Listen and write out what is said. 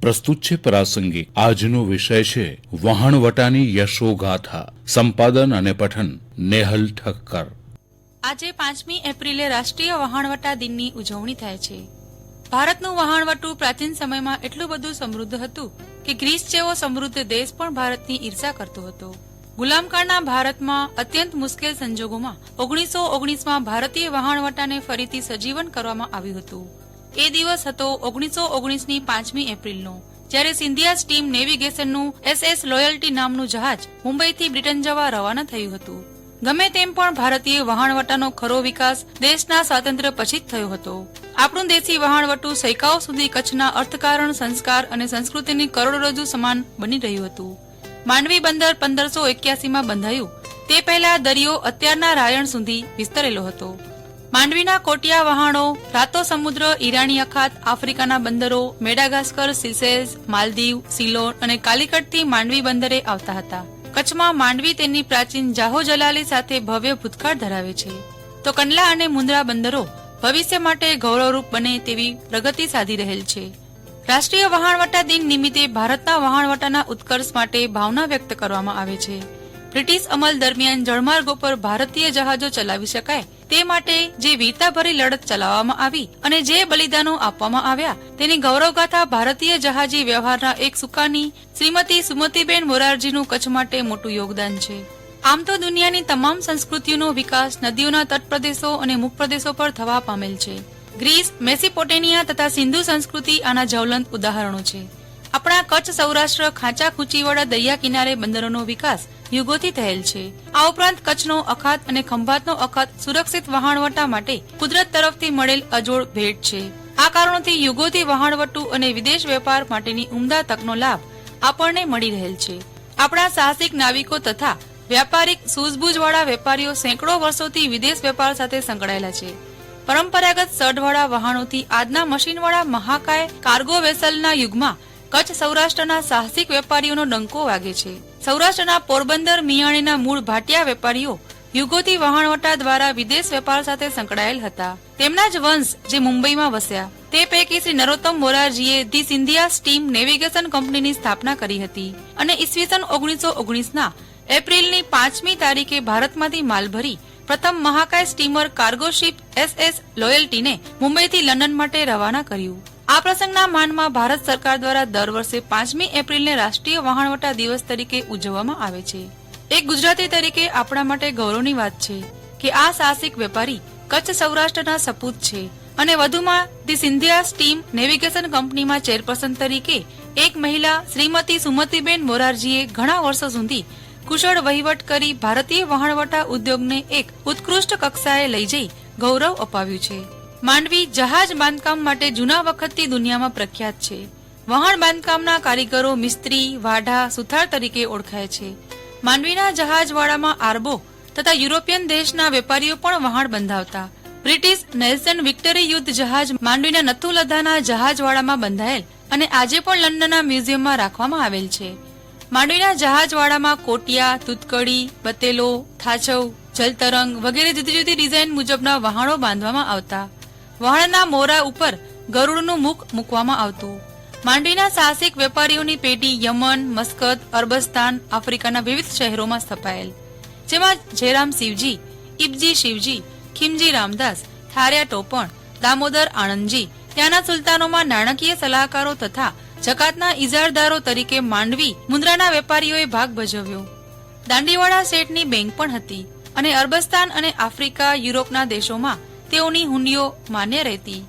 પ્રસ્તુત છે પ્રાસંગિક. આજનો વિષય છે વહાણવટાની યશોગાથા. સંપાદન અને પઠન નેહલ ઠક્કર. આજે 5મી એપ્રિલે રાષ્ટ્રીય વહાણવટા દિનની ઉજવણી થાય છે. ભારતનું વહાણવટું પ્રાચીન સમયમાં એટલું બધું સમૃદ્ધ હતું કે ગ્રીસ જેવો સમૃદ્ધ દેશ પણ ભારતની ઈર્ષા કરતો હતો. ગુલામકાળના ભારતમાં અત્યંત મુશ્કેલ સંજોગોમાં 1919માં ભારતીય વહાણવટાને ફરીથી સજીવન કરવામાં આવ્યું હતું. એ દિવસ હતો 1919ની 5મી એપ્રિલનો, જ્યારે સિંધિયા સ્ટીમ નેવિગેશનનું SS લોયલ્ટી નામનું જહાજ મુંબઈથી બ્રિટન જવા રવાના થયું હતું. ગમે તેમ પણ ભારતીય વહાણવટાનો ખરો વિકાસ દેશના સ્વાતંત્ર્ય પછી જ થયો હતો. આપણું દેશી વહાણવટું સૈકાઓ સુધી કચ્છના અર્થકારણ, સંસ્કાર અને સંસ્કૃતિની કરોડરજ્જુ સમાન બની રહ્યું હતું. માંડવી બંદર 1581માં બંધાયું તે પહેલા દરિયો અત્યારના રાયણ સુધી વિસ્તરેલો હતો. માંડવીના કોટિયા વહાણો રાતો સમુદ્ર, ઈરાની અખાત, આફ્રિકાના બંદરો મેડાગાસ્કર, સિસેલ્સ, માલદીવ, સિલોન અને કાલિકટથી માંડવી બંદરે આવતા હતા. કચ્છમાં માંડવી તેની પ્રાચીન જાહો જલાલી સાથે ભવ્ય ભૂતકાળ ધરાવે છે, તો કંડલા અને મુન્દ્રા બંદરો ભવિષ્ય માટે ગૌરવરૂપ બને તેવી પ્રગતિ સાધી રહેલ છે. રાષ્ટ્રીય વહાણવટા દિન નિમિત્તે ભારતના વહાણવટાના ઉત્કર્ષ માટે ભાવના વ્યક્ત કરવામાં આવે છે. બ્રિટિશ અમલ દરમિયાન જળમાર્ગો પર ભારતીય જહાજો ચલાવી શકાય તે માટે જે વીરતાભરી લડત ચલાવવામાં આવી અને જે બલિદાનો આપવામાં આવ્યા તેની ગૌરવગાથા ભારતીય જહાજી વ્યવહારના એક સુકાની શ્રીમતી સુમતીબેન મોરારજીનું કચ્છ માટે મોટું યોગદાન છે. આમ તો દુનિયાની તમામ સંસ્કૃતિઓનો વિકાસ નદીઓના તટપ્રદેશો અને મુખપ્રદેશો પર થવા પામેલ છે. ગ્રીસ, મેસીપોટેનિયા તથા સિંધુ સંસ્કૃતિ આના જ્વલંત ઉદાહરણો છે. આપણા કચ્છ સૌરાષ્ટ્ર ખાંચા ખૂંચીવાળા દરિયા કિનારે બંદરોનો વિકાસ યુગોથી થયેલ છે. આ ઉપરાંત કચ્છનો અખાત અને ખંભાતનો અખાત સુરક્ષિત વહાણવટા માટે કુદરત તરફથી મળેલ અજોડ ભેટ છે. આ કારણોથી યુગોથી વહાણવટું અને વિદેશ વેપાર માટેની ઉમદા તકનો લાભ આપણને મળી રહેલ છે. આપણા સાહસિક નાવિકો તથા વ્યાપારિક સૂઝબૂઝવાળા વેપારીઓ સેંકડો વર્ષોથી વિદેશ વેપાર સાથે સંકળાયેલા છે. પરંપરાગત સઢવાળા વહાણોથી આજના મશીનવાળા મહાકાય કાર્ગો વેસલના યુગમાં કચ્છ સૌરાષ્ટ્રના સાહસિક વેપારીઓનો ડંકો વાગે છે. સૌરાષ્ટ્રના પોરબંદર, મિયાણીના મૂળ ભાટિયા વેપારીઓ યુગોથી વહાણવટા દ્વારા વિદેશ વેપાર સાથે સંકળાયેલ હતા. તેમના જ વંશ જે મુંબઈમાં વસ્યા તે પૈકી શ્રી નરોત્તમ મોરારજીએ ધી સિંધિયા સ્ટીમ નેવિગેશન કંપનીની સ્થાપના કરી હતી અને ઈસવીસન 1919ના એપ્રિલની 5મી તારીખે ભારતમાંથી માલ ભરી પ્રથમ મહાકાય સ્ટીમર કાર્ગો શિપ SS લોયલ્ટીને મુંબઈથી લંડન માટે રવાના કર્યું. આ પ્રસંગના માનમાં ભારત સરકાર દ્વારા દર વર્ષે 5મી એપ્રિલને રાષ્ટ્રીય વહાણવટા દિવસ તરીકે ઉજવવામાં આવે છે. એક ગુજરાતી તરીકે આપણા માટે ગૌરવની વાત છે કે આ સાહસિક વેપારી કચ્છ સૌરાષ્ટ્રના સપૂત છે અને વધુમાં ધી સિંધિયા સ્ટીમ નેવિગેશન કંપનીમાં ચેરપર્સન તરીકે એક મહિલા શ્રીમતી સુમતીબેન મોરારજીએ ઘણા વર્ષો સુધી કુશળ વહીવટ કરી ભારતીય વહાણવટા ઉદ્યોગને એક ઉત્કૃષ્ટ કક્ષાએ લઈ જઈ ગૌરવ અપાવ્યું છે. માંડવી જહાજ બાંધકામ માટે જૂના વખતથી દુનિયામાં પ્રખ્યાત છે. વહાણ બાંધકામના કારીગરો મિસ્ત્રી, વાઢા, સુથાર તરીકે ઓળખાય છે. માંડવીના જહાજવાડામાં આરબો તથા યુરોપિયન દેશના વેપારીઓ પણ વહાણ બંધાવતા. બ્રિટિશ નેલ્સન વિક્ટરી યુદ્ધ જહાજ માંડવીના નથુલધાના જહાજવાડામાં બંધાયેલ અને આજે પણ લંડનના મ્યુઝિયમમાં રાખવામાં આવેલ છે. માંડવીના જહાજવાડામાં કોટિયા, તુતકડી, બતેલો, થાચવ, જલતરંગ વગેરે જુદી જુદી ડિઝાઇન મુજબના વહાણો બાંધવામાં આવતા. વહાણના મોરા ઉપર ગરુડનું મુખ મૂકવામાં આવતું. માંડવીના સાહસિક વેપારીઓની પેઢી યમન, મસ્કત, અરબસ્તાન, આફ્રિકાના વિવિધ શહેરોમાં સ્થપાયેલ, જેમાં જયરામ શિવજી, ઇબજી શિવજી, ખીમજી રામદાસ, થાર્યા ટોપણ, દામોદર આણંદજી ત્યાંના સુલતાનોમાં નાણાકીય સલાહકારો તથા જકાતના ઇજારદારો તરીકે માંડવી મુન્દ્રાના વેપારીઓએ ભાગ ભજવ્યો. દાંડીવાડા શેઠની બેંક પણ હતી અને અરબસ્તાન અને આફ્રિકા, યુરોપના દેશોમાં તેઓની હુંડીઓ માન્ય રહેતી.